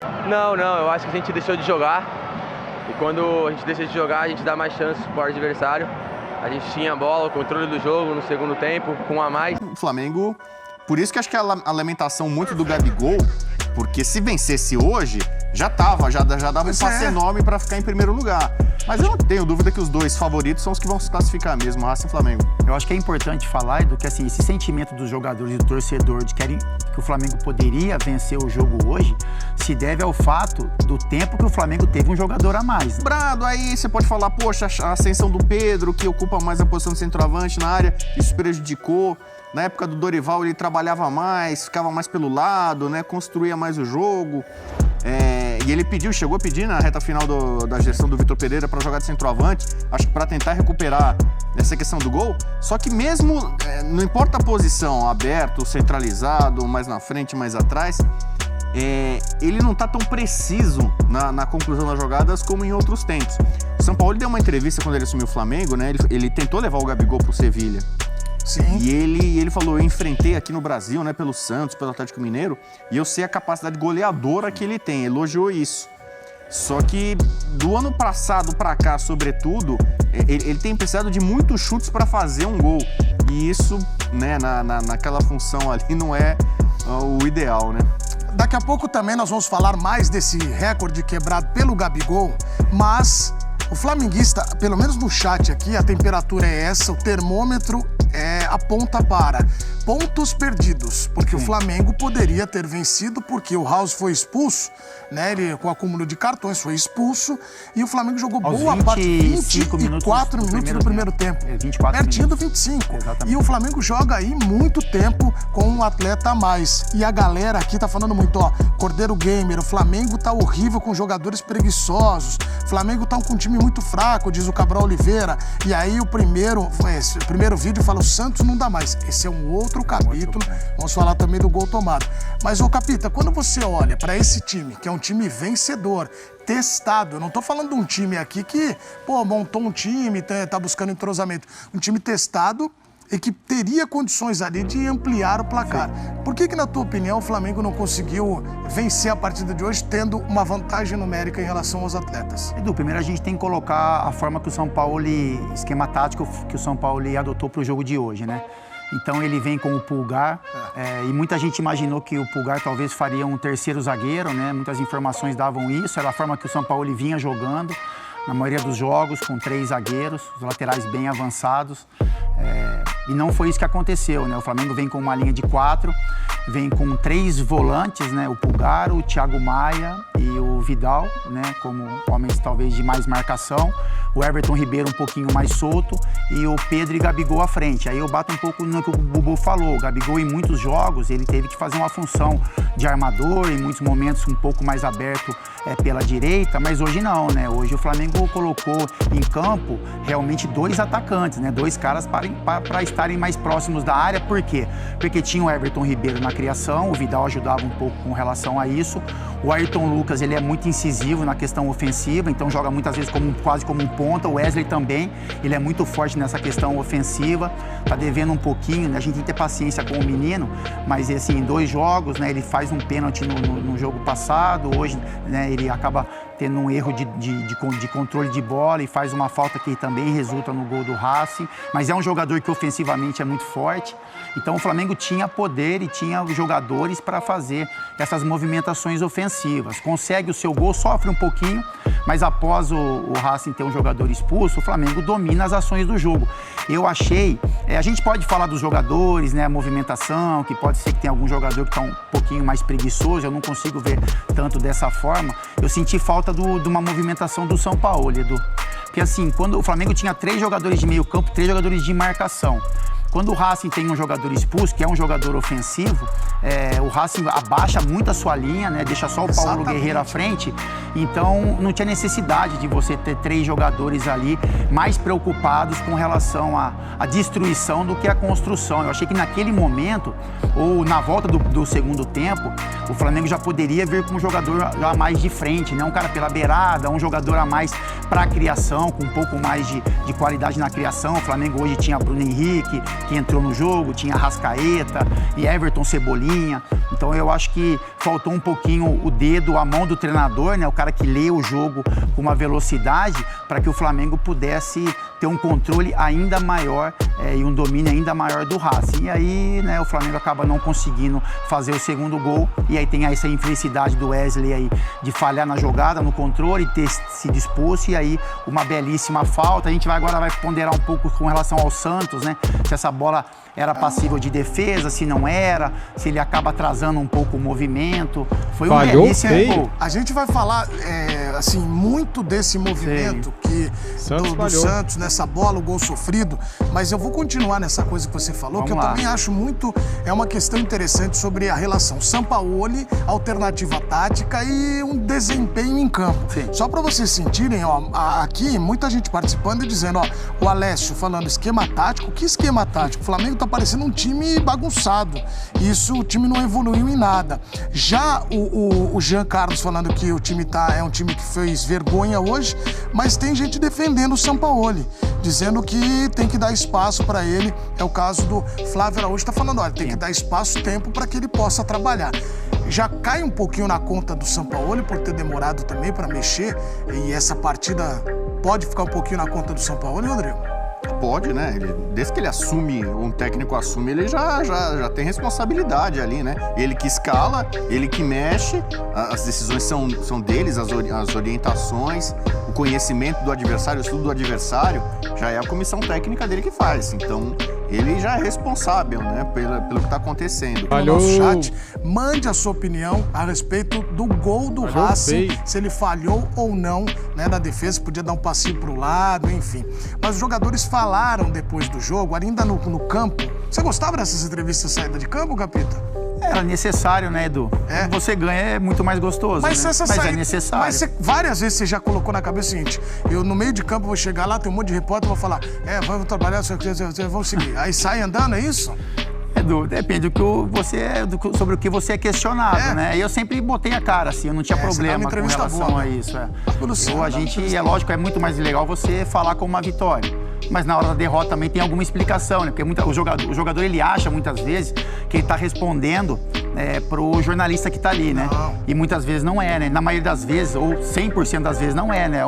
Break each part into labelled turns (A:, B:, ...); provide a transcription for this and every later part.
A: Não, eu acho que a gente deixou de jogar. E quando a gente deixa de jogar, a gente dá mais chances para o adversário. A gente tinha a bola, o controle do jogo no segundo tempo, com um a mais.
B: O Flamengo, por isso que acho que a lamentação muito do Gabigol, porque se vencesse hoje, já dava um passe enorme para ficar em primeiro lugar. Mas eu não tenho dúvida que os dois favoritos são os que vão se classificar mesmo, Racing e Flamengo.
C: Eu acho que é importante falar, Edu, que assim, esse sentimento dos jogadores e do torcedor de que o Flamengo poderia vencer o jogo hoje, se deve ao fato do tempo que o Flamengo teve um jogador a mais.
B: Brado, aí você pode falar, poxa, a ascensão do Pedro, que ocupa mais a posição de centroavante na área, isso prejudicou. Na época do Dorival, ele trabalhava mais, ficava mais pelo lado, né, construía mais o jogo. E ele chegou a pedir na reta final da gestão do Vitor Pereira para jogar de centroavante, acho que para tentar recuperar essa questão do gol. Só que mesmo, não importa a posição, aberto, centralizado, mais na frente, mais atrás, ele não está tão preciso na conclusão das jogadas como em outros tempos. O São Paulo deu uma entrevista quando ele assumiu o Flamengo, né? Ele tentou levar o Gabigol para o Sevilha.
D: Sim.
B: E ele falou, eu enfrentei aqui no Brasil, né, pelo Santos, pelo Atlético Mineiro, e eu sei a capacidade goleadora que ele tem, elogiou isso. Só que do ano passado para cá, sobretudo, ele tem precisado de muitos chutes para fazer um gol. E isso, né, naquela função ali não é o ideal, né?
D: Daqui a pouco também nós vamos falar mais desse recorde quebrado pelo Gabigol, mas o flamenguista, pelo menos no chat aqui, a temperatura é essa, o termômetro aponta para pontos perdidos, porque o Flamengo poderia ter vencido, porque o House foi expulso, né? Ele, com acúmulo de cartões, foi expulso, e o Flamengo jogou boa parte, 24 minutos do primeiro tempo.
C: 24
D: pertinho
C: minutos.
D: do 25.
C: Exatamente.
D: E o Flamengo joga aí muito tempo com um atleta a mais. E a galera aqui tá falando muito, ó, Cordeiro Gamer, o Flamengo tá horrível com jogadores preguiçosos, o Flamengo tá com um time muito fraco, diz o Cabral Oliveira. E aí o primeiro vídeo fala, o Santos não dá mais. Esse é um outro capítulo, vamos falar também do gol tomado. Mas, ô Capita, quando você olha para esse time, que é um time vencedor, testado, eu não tô falando de um time aqui que, montou um time, tá buscando entrosamento, um time testado e que teria condições ali de ampliar o placar. Por que, na tua opinião, o Flamengo não conseguiu vencer a partida de hoje, tendo uma vantagem numérica em relação aos atletas?
C: Edu, primeiro a gente tem que colocar a forma que o São Paulo, esquema tático que o São Paulo adotou para o jogo de hoje, né? Então ele vem com o Pulgar, e muita gente imaginou que o Pulgar talvez faria um terceiro zagueiro, né? Muitas informações davam isso, era a forma que o São Paulo vinha jogando, na maioria dos jogos, com 3 zagueiros, os laterais bem avançados. E não foi isso que aconteceu, né? O Flamengo vem com uma linha de 4, vem com 3 volantes, né? O Pulgar, o Thiago Maia e o Vidal, né? Como homens talvez de mais marcação. O Everton Ribeiro um pouquinho mais solto e o Pedro e Gabigol à frente. Aí eu bato um pouco no que o Bubu falou. O Gabigol, em muitos jogos, ele teve que fazer uma função de armador, em muitos momentos um pouco mais aberto pela direita, mas hoje não, né? Hoje o Flamengo colocou em campo realmente 2 atacantes, né? 2 caras para estarem mais próximos da área. Por quê? Porque tinha o Everton Ribeiro na criação, o Vidal ajudava um pouco com relação a isso. O Ayrton Lucas, ele é muito incisivo na questão ofensiva, então joga muitas vezes quase como um ponta. O Wesley também, ele é muito forte nessa questão ofensiva, tá devendo um pouquinho, né? A gente tem que ter paciência com o menino, mas assim, em 2 jogos, né? Ele faz um pênalti no jogo passado, hoje, né? Ele acaba tendo um erro de controle de bola e faz uma falta que também resulta no gol do Racing, mas é um jogador que ofensivamente é muito forte. Então o Flamengo tinha poder e tinha jogadores para fazer essas movimentações ofensivas. Consegue o seu gol, sofre um pouquinho, mas após o Racing ter um jogador expulso, o Flamengo domina as ações do jogo. Eu achei, a gente pode falar dos jogadores, né, a movimentação, que pode ser que tenha algum jogador que está um pouquinho mais preguiçoso, eu não consigo ver tanto dessa forma. Eu senti falta de uma movimentação do São Paulo, Edu. Porque assim, quando o Flamengo tinha 3 jogadores de meio campo, 3 jogadores de marcação. Quando o Racing tem um jogador expulso, que é um jogador ofensivo, o Racing abaixa muito a sua linha, né? Deixa só o Paulo Guerreiro à frente. Então, não tinha necessidade de você ter 3 jogadores ali mais preocupados com relação à destruição do que à construção. Eu achei que naquele momento, ou na volta do segundo tempo, o Flamengo já poderia vir com um jogador a mais de frente, né? Um cara pela beirada, um jogador a mais para a criação, com um pouco mais de qualidade na criação. O Flamengo hoje tinha Bruno Henrique, que entrou no jogo, tinha Arrascaeta e Everton Cebolinha. linha. Então eu acho que faltou um pouquinho o dedo, a mão do treinador, né? O cara que lê o jogo com uma velocidade para que o Flamengo pudesse ter um controle ainda maior e um domínio ainda maior do Racing. E aí, né, o Flamengo acaba não conseguindo fazer o segundo gol. E aí tem essa infelicidade do Wesley aí de falhar na jogada, no controle, ter se disposto. E aí uma belíssima falta. A gente agora vai ponderar um pouco com relação ao Santos, né? Se essa bola era passível de defesa, se não era, se ele acaba atrasando um pouco o movimento. Foi um belíssimo gol.
D: A gente vai falar, assim, muito desse movimento do Santos, nessa bola, o gol sofrido, mas eu vou continuar nessa coisa que você falou, que eu também acho muito, é uma questão interessante sobre a relação Sampaoli, alternativa tática e um desempenho em campo.
C: Sim.
D: Só para vocês sentirem, ó, aqui, muita gente participando e dizendo, ó, o Alessio falando esquema tático, que esquema tático? O Flamengo tá parecendo um time bagunçado. Isso, o time não evoluiu em nada. Já o Jean Carlos falando que o time é um time que fez vergonha hoje, mas tem gente defendendo o Sampaoli, dizendo que tem que dar espaço para ele. É o caso do Flávio Araújo, tá falando, olha, tem que dar espaço, tempo para que ele possa trabalhar. Já cai um pouquinho na conta do Sampaoli por ter demorado também para mexer, e essa partida pode ficar um pouquinho na conta do Sampaoli, Rodrigo?
B: Pode, né? Desde que ele assume, um técnico assume, ele já tem responsabilidade ali, né? Ele que escala, ele que mexe, as decisões são deles, as orientações, o conhecimento do adversário, o estudo do adversário, já é a comissão técnica dele que faz. Então, ele já é responsável, né, pelo que está acontecendo.
D: No nosso chat, mande a sua opinião a respeito do gol do Racing, se ele falhou ou não, né, na defesa, podia dar um passinho para o lado, enfim. Mas os jogadores falaram depois do jogo, ainda no campo. Você gostava dessas entrevistas de saída de campo, Capita?
C: Era necessário, né, Edu? Quando você ganha é muito mais gostoso,
D: mas
C: né? Mas é necessário.
D: Mas várias vezes você já colocou na cabeça o seguinte, eu no meio de campo vou chegar lá, tem um monte de repórter, vou falar, vamos trabalhar, vamos seguir. Aí sai andando, é isso?
C: Edu, depende sobre o que você é questionado, né? E eu sempre botei a cara, assim, eu não tinha problema com relação a isso. É lógico, é muito mais legal você falar com uma vitória. Mas na hora da derrota também tem alguma explicação, né? Porque o jogador ele acha muitas vezes que ele está respondendo pro jornalista que está ali, né? E muitas vezes não é, né? Na maioria das vezes, ou 100% das vezes não é, né?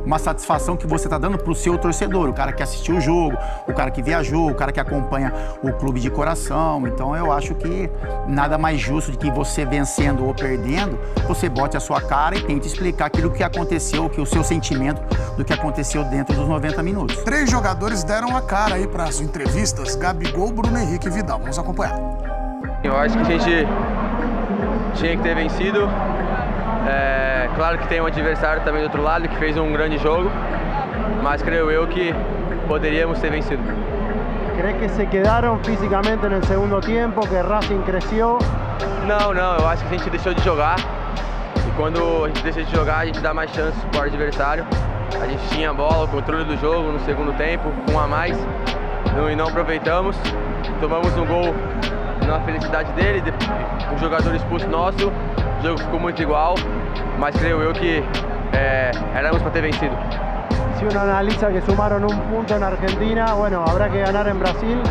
C: Uma satisfação que você está dando pro seu torcedor, o cara que assistiu o jogo, o cara que viajou, o cara que acompanha o clube de coração. Então eu acho que nada mais justo de que você vencendo ou perdendo, você bote a sua cara e tente explicar aquilo que aconteceu, que o seu sentimento do que aconteceu dentro dos 90 minutos.
D: 3 jogadores deram a cara aí para as entrevistas, Gabigol, Bruno Henrique e Vidal. Vamos acompanhar.
A: Eu acho que a gente tinha que ter vencido. Claro que tem um adversário também do outro lado que fez um grande jogo, mas creio eu que poderíamos ter vencido.
E: ¿Crees que se quedaron físicamente en el segundo tiempo, que Racing creció?
A: Não, eu acho que a gente deixou de jogar. E quando a gente deixa de jogar, a gente dá mais chances para o adversário. A gente tinha a bola, o controle do jogo no segundo tempo, com um a mais, e não aproveitamos. Tomamos um gol na felicidade dele, um jogador expulso nosso, o jogo ficou muito igual, mas creio eu que éramos para ter vencido.
E: Si uno analiza que sumaron un punto en Argentina, bueno, habrá que ganar en Brasil,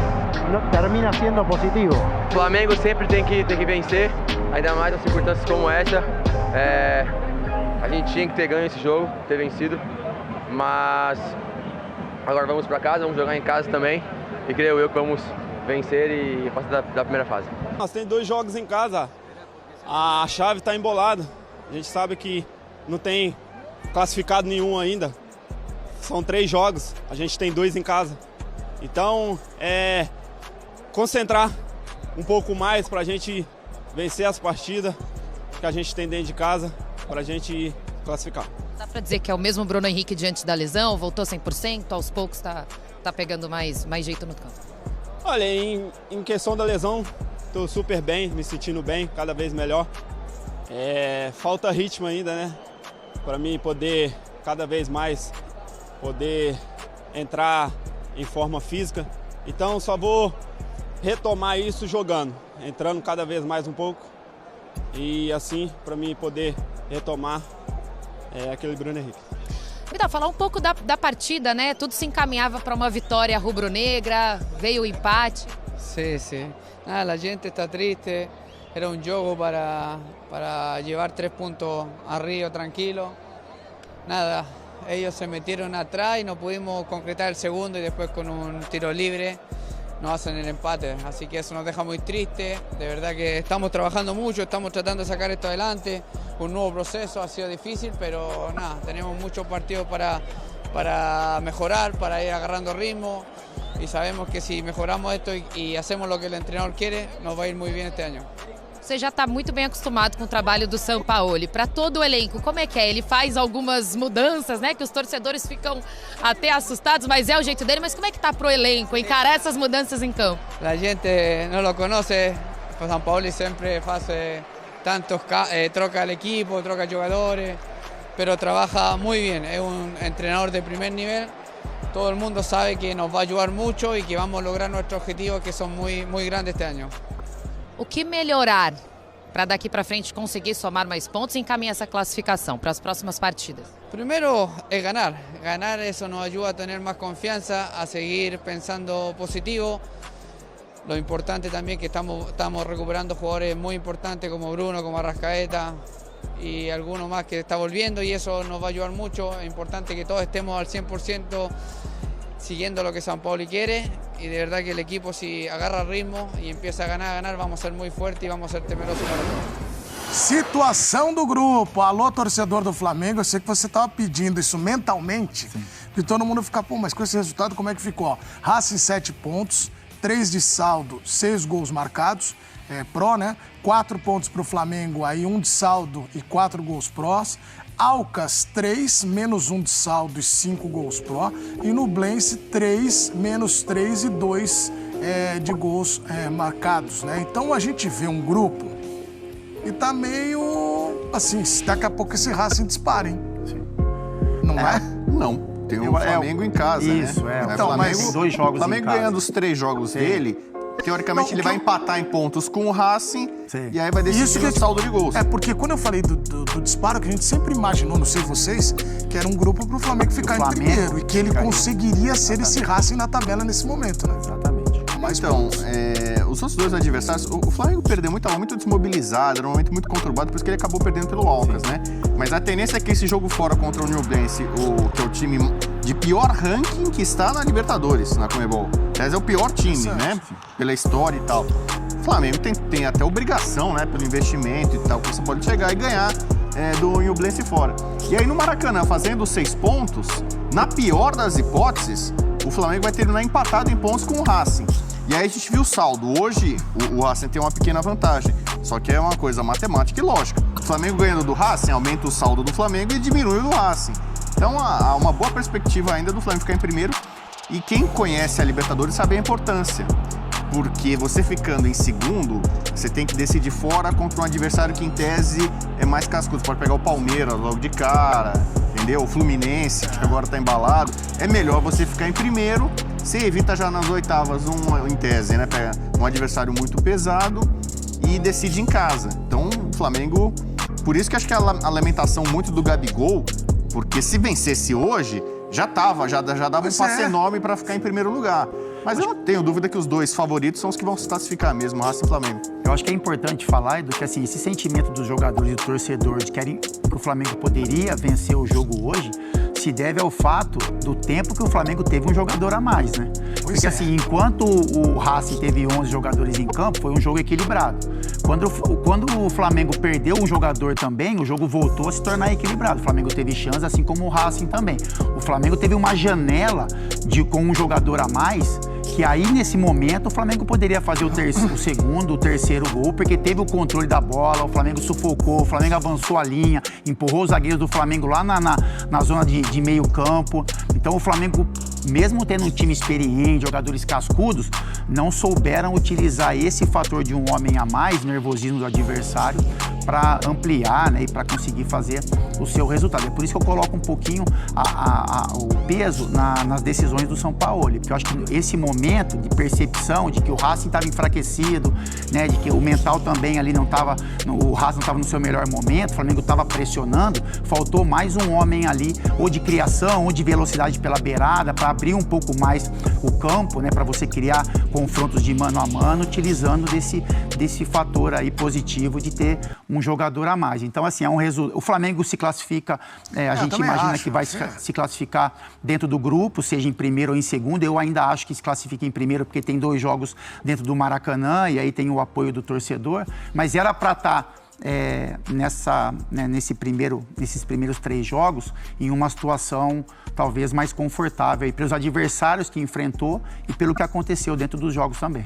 E: termina siendo positivo.
A: O Flamengo sempre tem que vencer, ainda mais em circunstâncias como essa. A gente tinha que ter ganho esse jogo, ter vencido, mas agora vamos para casa, vamos jogar em casa também e creio eu que vamos vencer e passar da primeira fase.
F: Nós temos 2 jogos em casa, a chave está embolada, a gente sabe que não tem classificado nenhum ainda, são 3 jogos, a gente tem 2 em casa, então concentrar um pouco mais para a gente vencer as partidas que a gente tem dentro de casa, para a gente classificar.
G: Dá para dizer que é o mesmo Bruno Henrique diante da lesão, voltou 100%, aos poucos tá pegando mais jeito no campo?
F: Olha, em questão da lesão, estou super bem, me sentindo bem, cada vez melhor. Falta ritmo ainda, né? Para mim poder, cada vez mais, poder entrar em forma física. Então só vou retomar isso jogando, entrando cada vez mais um pouco. E assim, para mim poder retomar aquele Bruno Henrique.
G: Vidal, falar um pouco da partida, né? Tudo se encaminhava para uma vitória rubro-negra, veio o empate.
H: Sí. La gente está triste. era un juego para llevar 3 puntos a Río tranquilo. Nada, ellos se metieron atrás y no pudimos concretar el segundo y después con un tiro libre nos hacen el empate. Así que eso nos deja muy triste. De verdad que estamos trabajando mucho, estamos tratando de sacar esto adelante. Un nuevo proceso, ha sido difícil, pero nada, tenemos muchos partidos para mejorar, para ir agarrando ritmo. Y sabemos que si mejoramos esto y hacemos lo que el entrenador quiere, nos va a ir muy bien este año.
G: Você já está muito bem acostumado com o trabalho do Sampaoli. Para todo o elenco, como é que é? Ele faz algumas mudanças, né? Que os torcedores ficam até assustados, mas é o jeito dele. Mas como é que tá pro elenco encarar essas mudanças em campo?
H: La gente no lo conoce, Sampaoli sempre faz troca el equipo, troca jugadores, pero trabaja muy bien. Es un entrenador de primer nivel. Todo el mundo sabe que nos va a ayudar mucho y que vamos a lograr nuestros objetivos que son muy, muy grandes este año.
G: O que melhorar para daqui para frente conseguir somar mais pontos e encaminhar essa classificação para as próximas partidas?
H: Primero es ganar. Ganar eso nos ayuda a tener más confianza, a seguir pensando positivo. Lo importante también que estamos recuperando jugadores muy importantes como Bruno, como Arrascaeta y alguno más que está volviendo y eso nos va a ayudar mucho. Es importante que todos estemos al 100% siguiendo lo que Sampaoli quiere y de verdad que el equipo si agarra ritmo y empieza a ganar, vamos a ser muy fuertes y vamos a ser temerosos para todo.
D: Situação do grupo. Alô, torcedor do Flamengo, eu sei que você estava pedindo isso mentalmente, que todo mundo fica, pô, mas com esse resultado como é que ficou? Racing 7 pontos, 3 de saldo, 6 gols marcados, pró, né? 4 pontos para o Flamengo, aí 1 de saldo e 4 gols prós. Alcas, 3, menos 1 de saldo e 5 gols pró. E Nublense, 3, menos 3 e 2 de gols marcados, né? Então a gente vê um grupo e tá meio assim, daqui a pouco esse Racing dispara, hein? Não é?
B: Não. Tem o Flamengo em casa,
C: isso,
B: né?
C: Então,
B: Flamengo,
C: mas 2 jogos
B: o Flamengo
C: em casa.
B: ganhando os 3 jogos dele, teoricamente ele vai empatar em pontos com o Racing e aí vai decidir o saldo de gols.
D: É, porque quando eu falei do disparo, que a gente sempre imaginou, não sei vocês, que era um grupo pro Flamengo ficar em primeiro e que ele conseguiria ser esse Racing na tabela nesse momento, né?
C: Exatamente.
B: Mas então, os outros 2 adversários, o Flamengo perdeu muito desmobilizado, era um momento muito conturbado, por isso que ele acabou perdendo pelo Alcas, né? Mas a tendência é que esse jogo fora contra o Nublense, que é o time de pior ranking que está na Libertadores, na Conmebol. Aliás, é o pior time, né? Pela história e tal. O Flamengo tem até obrigação, né? Pelo investimento e tal, que você pode chegar e ganhar do Nublense fora. E aí no Maracanã, fazendo 6 pontos, na pior das hipóteses, o Flamengo vai terminar empatado em pontos com o Racing. E aí a gente viu o saldo. Hoje, o Racing tem uma pequena vantagem. Só que é uma coisa matemática e lógica. O Flamengo ganhando do Racing, aumenta o saldo do Flamengo e diminui o do Racing. Então há uma boa perspectiva ainda do Flamengo ficar em primeiro. E quem conhece a Libertadores sabe a importância. Porque você ficando em segundo, você tem que decidir fora contra um adversário que em tese é mais cascudo. Você pode pegar o Palmeiras logo de cara, entendeu? O Fluminense, que agora tá embalado. É melhor você ficar em primeiro. Você evita já nas oitavas, em tese, né? Pega um adversário muito pesado e decide em casa. Então, o Flamengo... Por isso que acho que a lamentação muito do Gabigol, porque se vencesse hoje, já dava um passe enorme para ficar em primeiro lugar. Mas eu não tenho dúvida que os 2 favoritos são os que vão se classificar mesmo, Racing e Flamengo.
C: Eu acho que é importante falar, Edu, que assim, esse sentimento dos jogadores e do torcedor de que o Flamengo poderia vencer o jogo hoje se deve ao fato do tempo que o Flamengo teve um jogador a mais, né? Porque assim, enquanto o Racing teve 11 jogadores em campo, foi um jogo equilibrado. Quando o Flamengo perdeu um jogador também, o jogo voltou a se tornar equilibrado. O Flamengo teve chance, assim como o Racing também. O Flamengo teve uma janela com um jogador a mais, que aí, nesse momento, o Flamengo poderia fazer o segundo, o terceiro gol, porque teve o controle da bola, o Flamengo sufocou, o Flamengo avançou a linha, empurrou os zagueiros do Flamengo lá na zona de meio campo. Então, o Flamengo, mesmo tendo um time experiente, jogadores cascudos, não souberam utilizar esse fator de um homem a mais, nervosismo do adversário, para ampliar, né, e para conseguir fazer o seu resultado. É por isso que eu coloco um pouquinho o peso nas decisões do Sampaoli, porque eu acho que esse momento de percepção de que o Racing estava enfraquecido, né, de que o mental também ali o Racing não estava no seu melhor momento, o Flamengo estava pressionando, faltou mais um homem ali, ou de criação, ou de velocidade pela beirada, para abrir um pouco mais o campo, né, para você criar confrontos de mano a mano, utilizando desse fator aí positivo de ter um jogador a mais. Então, assim, o Flamengo se classifica, a gente imagina que vai se classificar dentro do grupo, seja em primeiro ou em segundo. Eu ainda acho que se classifica em primeiro porque tem 2 jogos dentro do Maracanã e aí tem o apoio do torcedor, mas era para estar nesses primeiros 3 jogos em uma situação talvez mais confortável pelos adversários que enfrentou e pelo que aconteceu dentro dos jogos também.